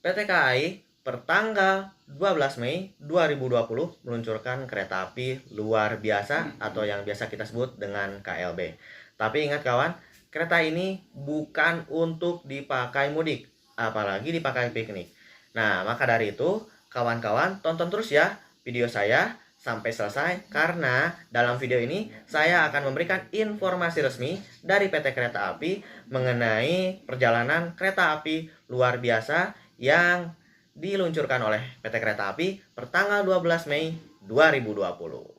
PT KAI pertanggal 12 Mei 2020 meluncurkan kereta api luar biasa atau yang biasa kita sebut dengan KLB. Tapi ingat kawan, kereta ini bukan untuk dipakai mudik, apalagi dipakai piknik. Nah, maka dari itu, kawan-kawan tonton terus ya video saya sampai selesai karena dalam video ini saya akan memberikan informasi resmi dari PT Kereta Api mengenai perjalanan kereta api luar biasa yang diluncurkan oleh PT Kereta Api pertanggal 12 Mei 2020.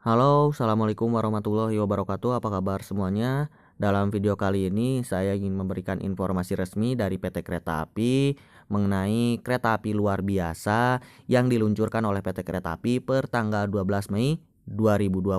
Halo, Assalamualaikum warahmatullahi wabarakatuh. Apa kabar semuanya? Dalam video kali ini saya ingin memberikan informasi resmi dari PT Kereta Api mengenai kereta api luar biasa yang diluncurkan oleh PT Kereta Api per tanggal 12 Mei 2020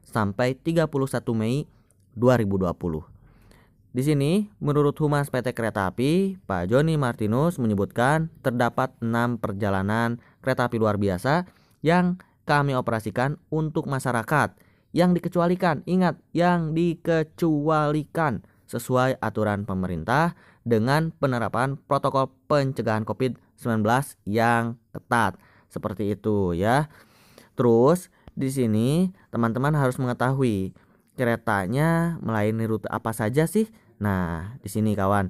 sampai 31 Mei 2020. Di sini, menurut Humas PT Kereta Api, Pak Joni Martinus menyebutkan terdapat 6 perjalanan kereta api luar biasa yang kami operasikan untuk masyarakat yang dikecualikan. Ingat, yang dikecualikan sesuai aturan pemerintah dengan penerapan protokol pencegahan COVID-19 yang ketat. Seperti itu ya. Terus di sini teman-teman harus mengetahui keretanya melayani rute apa saja sih? Nah, di sini kawan,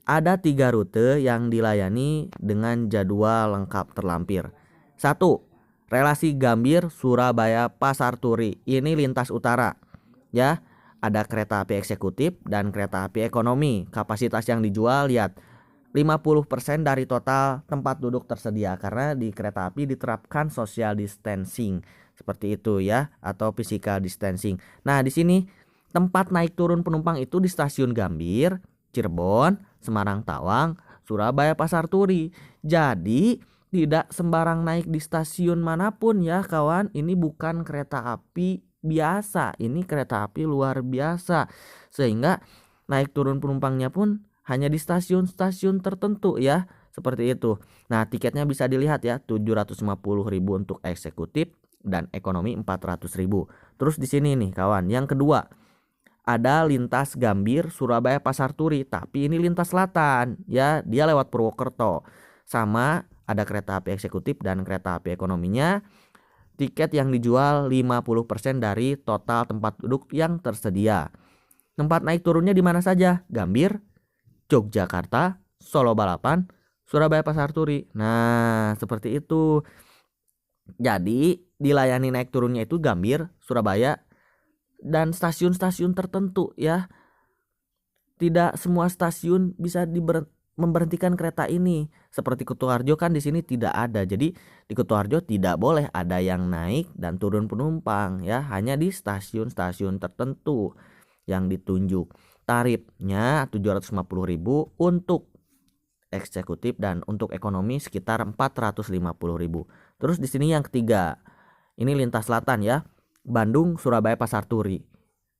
ada 3 rute yang dilayani dengan jadwal lengkap terlampir. 1. Relasi Gambir Surabaya Pasar Turi. Ini lintas utara. Ya, ada kereta api eksekutif dan kereta api ekonomi. Kapasitas yang dijual lihat 50% dari total tempat duduk tersedia karena di kereta api diterapkan social distancing seperti itu ya, atau physical distancing. Nah, di sini tempat naik turun penumpang itu di stasiun Gambir, Cirebon, Semarang Tawang, Surabaya Pasar Turi. Jadi tidak sembarang naik di stasiun manapun ya kawan. Ini bukan kereta api biasa, ini kereta api luar biasa. Sehingga naik turun penumpangnya pun hanya di stasiun-stasiun tertentu ya. Seperti itu. Nah, tiketnya bisa dilihat ya, 750.000 untuk eksekutif dan ekonomi 400.000. Terus di sini nih kawan, yang kedua ada lintas Gambir Surabaya Pasar Turi, tapi ini lintas selatan ya, dia lewat Purwokerto. Sama ada kereta api eksekutif dan kereta api ekonominya. Tiket yang dijual 50% dari total tempat duduk yang tersedia. Tempat naik turunnya di mana saja? Gambir, Yogyakarta, Solo Balapan, Surabaya Pasar Turi. Nah, seperti itu. Jadi, dilayani naik turunnya itu Gambir, Surabaya, dan stasiun-stasiun tertentu ya. Tidak semua stasiun bisa memberhentikan kereta ini. Seperti Kutoarjo kan di sini tidak ada. Jadi di Kutoarjo tidak boleh ada yang naik dan turun penumpang ya, hanya di stasiun-stasiun tertentu yang ditunjuk. Tarifnya 750.000 untuk eksekutif dan untuk ekonomi sekitar 450.000. Terus di sini yang ketiga, ini lintas selatan ya. Bandung Surabaya Pasar Turi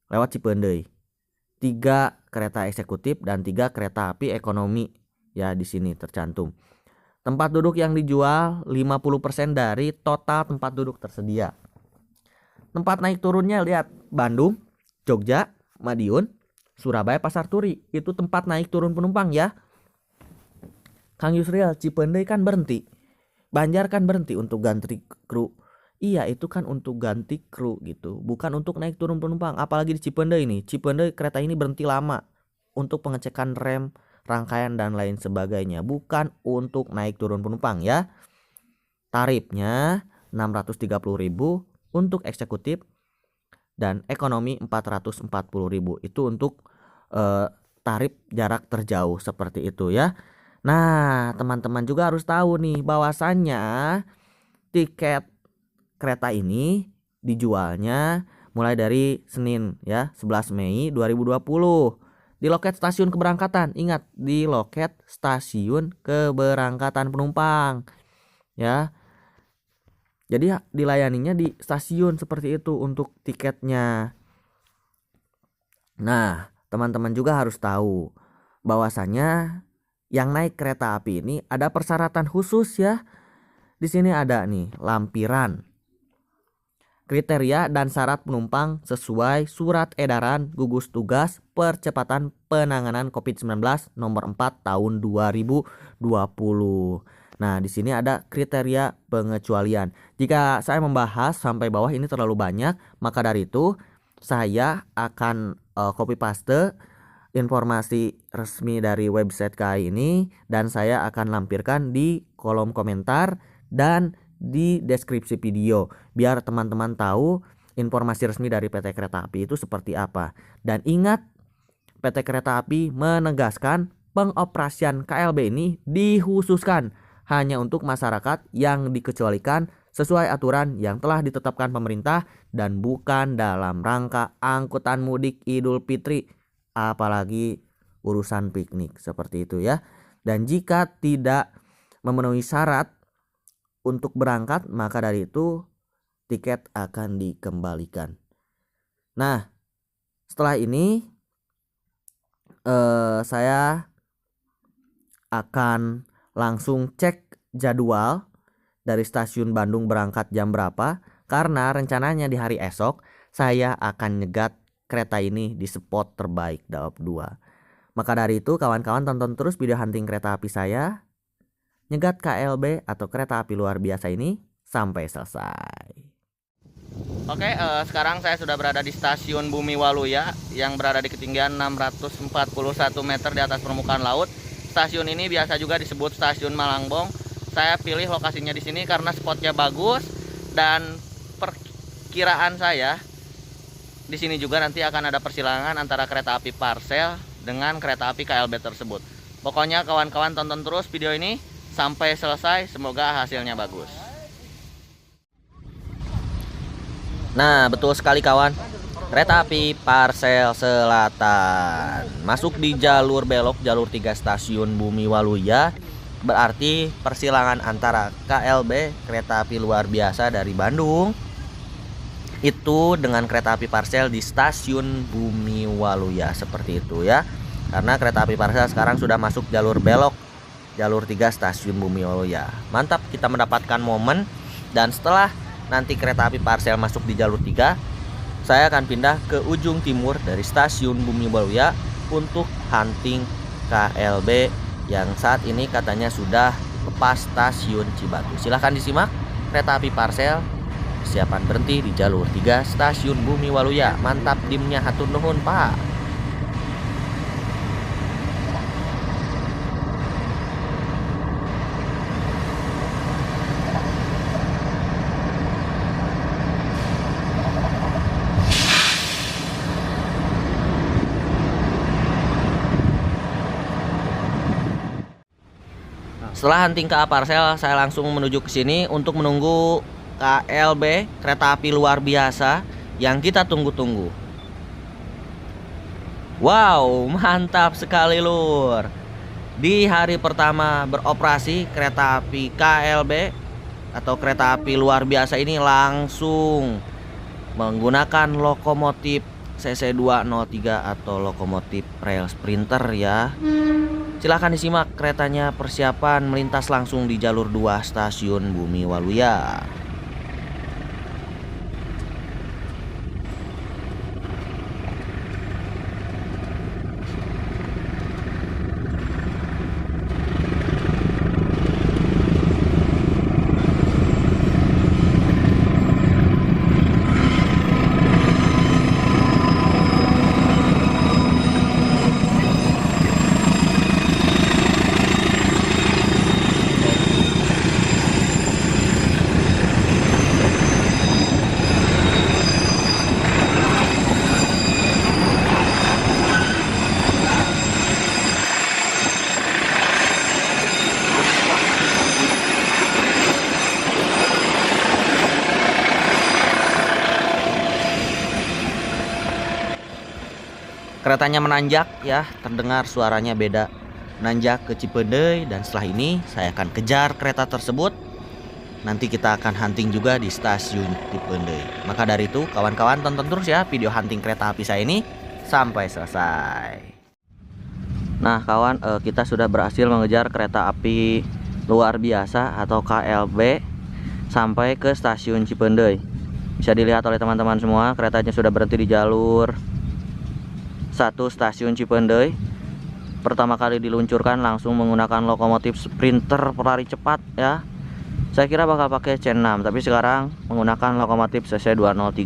lewat Cipeundeuy. 3 kereta eksekutif dan 3 kereta api ekonomi. Ya, di sini tercantum. Tempat duduk yang dijual 50% dari total tempat duduk tersedia. Tempat naik turunnya lihat Bandung, Jogja, Madiun, Surabaya Pasar Turi. Itu tempat naik turun penumpang ya. Kang Yusril, Cipeundeuy kan berhenti. Banjar kan berhenti untuk ganti kru. Iya, itu kan untuk ganti kru gitu, bukan untuk naik turun penumpang. Apalagi di Cipeundeuy ini. Cipeundeuy kereta ini berhenti lama untuk pengecekan rem, rangkaian dan lain sebagainya, bukan untuk naik turun penumpang ya. Tarifnya 630.000 untuk eksekutif dan ekonomi 440.000. Itu untuk tarif jarak terjauh seperti itu ya. Nah, teman-teman juga harus tahu nih bahwasannya tiket kereta ini dijualnya mulai dari Senin ya, 11 Mei 2020 di loket stasiun keberangkatan. Ingat, di loket stasiun keberangkatan penumpang ya. Jadi dilayaninya di stasiun seperti itu untuk tiketnya. Nah, teman-teman juga harus tahu bahwasanya yang naik kereta api ini ada persyaratan khusus ya. Di sini ada nih lampiran, kriteria dan syarat penumpang sesuai surat edaran gugus tugas percepatan penanganan COVID-19 nomor 4 tahun 2020. Nah, di sini ada kriteria pengecualian. Jika saya membahas sampai bawah ini terlalu banyak, maka dari itu saya akan copy paste informasi resmi dari website KAI ini dan saya akan lampirkan di kolom komentar dan di deskripsi video biar teman-teman tahu informasi resmi dari PT Kereta Api itu seperti apa. Dan ingat, PT Kereta Api menegaskan pengoperasian KLB ini dikhususkan hanya untuk masyarakat yang dikecualikan sesuai aturan yang telah ditetapkan pemerintah dan bukan dalam rangka angkutan mudik Idul Fitri, apalagi urusan piknik seperti itu ya. Dan jika tidak memenuhi syarat untuk berangkat, maka dari itu tiket akan dikembalikan. Nah, setelah ini saya akan langsung cek jadwal dari stasiun Bandung berangkat jam berapa, karena rencananya di hari esok saya akan nyegat kereta ini di spot terbaik Daop 2. Maka dari itu kawan-kawan tonton terus video hunting kereta api saya nyegat KLB atau kereta api luar biasa ini sampai selesai. Oke, sekarang saya sudah berada di stasiun Bumi Waluya yang berada di ketinggian 641 meter di atas permukaan laut. Stasiun ini biasa juga disebut stasiun Malangbong. Saya pilih lokasinya di sini karena spotnya bagus dan perkiraan saya di sini juga nanti akan ada persilangan antara kereta api Parsel dengan kereta api KLB tersebut. Pokoknya kawan-kawan tonton terus video ini sampai selesai, semoga hasilnya bagus. Nah, betul sekali kawan. Kereta api Parsel Selatan masuk di jalur belok jalur 3 stasiun Bumi Waluya. Berarti persilangan antara KLB kereta api luar biasa dari Bandung itu dengan kereta api Parsel di stasiun Bumi Waluya seperti itu ya. Karena kereta api Parsel sekarang sudah masuk jalur belok jalur 3 stasiun Bumi Waluya. Mantap, kita mendapatkan momen. Dan setelah nanti kereta api Parsel masuk di jalur 3, saya akan pindah ke ujung timur dari stasiun Bumi Waluya untuk hunting KLB yang saat ini katanya sudah lepas stasiun Cibatu. Silahkan disimak kereta api Parsel persiapan berhenti di jalur 3 stasiun Bumi Waluya. Mantap dimnya, hatur nuhun Pak. Setelah hunting KA Parsel, saya langsung menuju ke sini untuk menunggu KLB kereta api luar biasa yang kita tunggu-tunggu. Wow, mantap sekali lur. Di hari pertama beroperasi kereta api KLB atau kereta api luar biasa ini langsung menggunakan lokomotif CC203 atau lokomotif rel sprinter ya. Silahkan disimak keretanya persiapan melintas langsung di jalur 2 stasiun Bumi Waluya. Keretanya menanjak ya, terdengar suaranya beda. Menanjak ke Cipendei dan setelah ini saya akan kejar kereta tersebut. Nanti kita akan hunting juga di stasiun Cipendei. Maka dari itu kawan-kawan tonton terus ya video hunting kereta api saya ini sampai selesai. Nah kawan, kita sudah berhasil mengejar kereta api luar biasa atau KLB sampai ke stasiun Cipendei. Bisa dilihat oleh teman-teman semua, keretanya sudah berhenti di jalur 1 stasiun Cipendei. Pertama kali diluncurkan langsung menggunakan lokomotif Sprinter pelari cepat ya. Saya kira bakal pakai C6, tapi sekarang menggunakan lokomotif CC203.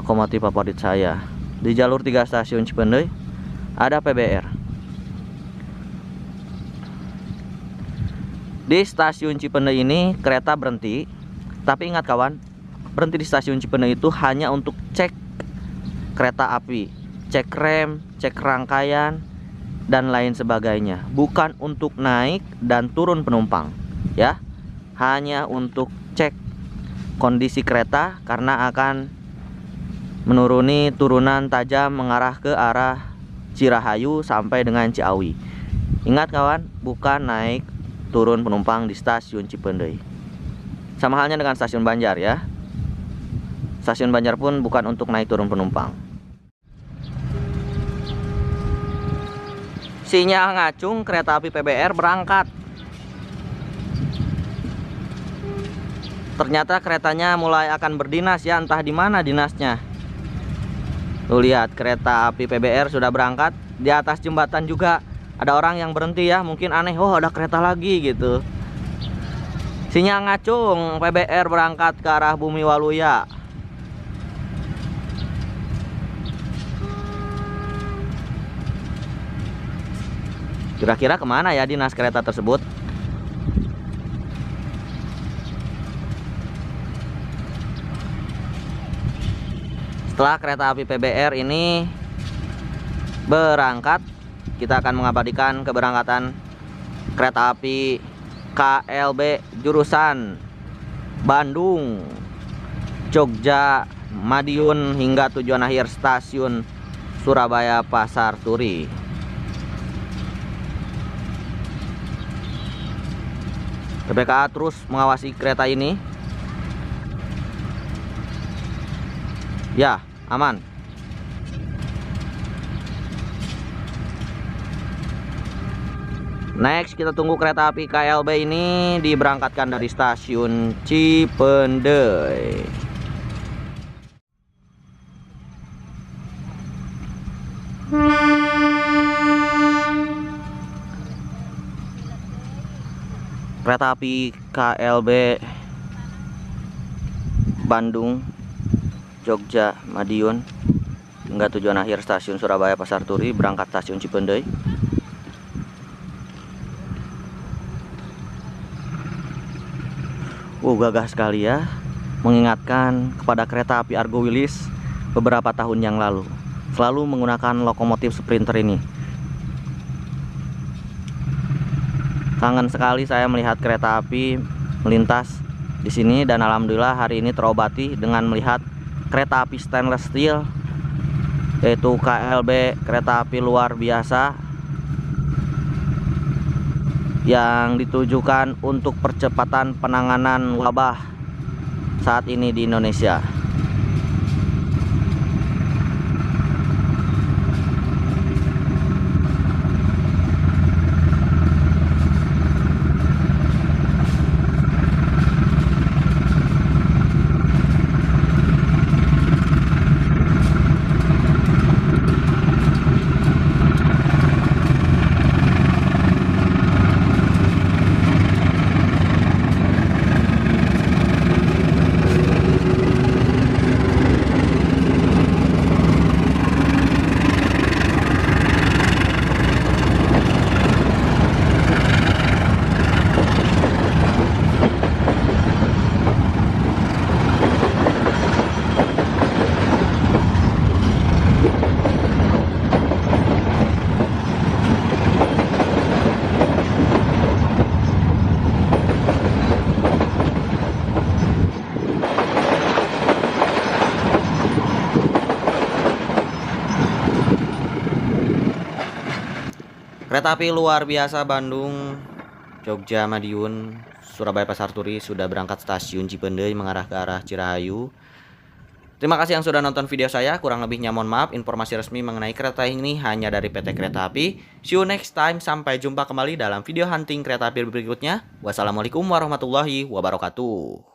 Lokomotif favorit saya. Di jalur 3 stasiun Cipendei ada PBR. Di stasiun Cipendei ini kereta berhenti, tapi ingat kawan, berhenti di stasiun Cipendei itu hanya untuk cek kereta api, cek rem, cek rangkaian, dan lain sebagainya, bukan untuk naik dan turun penumpang ya, hanya untuk cek kondisi kereta karena akan menuruni turunan tajam mengarah ke arah Cirahayu sampai dengan Ciawi. Ingat kawan, bukan naik turun penumpang di stasiun Cipendei. Sama halnya dengan stasiun Banjar ya. Stasiun Banjar pun bukan untuk naik turun penumpang. Sinyal ngacung, kereta api PBR berangkat. Ternyata keretanya mulai akan berdinas ya, entah di mana dinasnya. Tuh lihat, kereta api PBR sudah berangkat. Di atas jembatan juga ada orang yang berhenti ya, mungkin aneh, oh ada kereta lagi gitu. Sinyal ngacung, PBR berangkat ke arah Bumi Waluya. Kira-kira kemana ya dinas kereta tersebut? Setelah kereta api PBR ini berangkat, kita akan mengabadikan keberangkatan kereta api KLB jurusan Bandung, Jogja, Madiun hingga tujuan akhir stasiun Surabaya Pasar Turi. TPKA terus mengawasi kereta ini. Ya, aman. Next kita tunggu kereta api KLB ini diberangkatkan dari stasiun Cipendei. Kereta api KLB Bandung, Jogja, Madiun hingga tujuan akhir stasiun Surabaya Pasar Turi berangkat stasiun Cipendei. Gagah sekali ya, mengingatkan kepada kereta api Argo Wilis beberapa tahun yang lalu, selalu menggunakan lokomotif Sprinter ini. Kangen sekali saya melihat kereta api melintas di sini, dan alhamdulillah hari ini terobati dengan melihat kereta api stainless steel, yaitu KLB, kereta api luar biasa yang ditujukan untuk percepatan penanganan wabah saat ini di Indonesia. Kereta api luar biasa Bandung, Jogja, Madiun, Surabaya Pasar Turi sudah berangkat stasiun Cipendei mengarah ke arah Cirahayu. Terima kasih yang sudah nonton video saya. Kurang lebihnya mohon maaf. Informasi resmi mengenai kereta ini hanya dari PT Kereta Api. See you next time. Sampai jumpa kembali dalam video hunting kereta api berikutnya. Wassalamualaikum warahmatullahi wabarakatuh.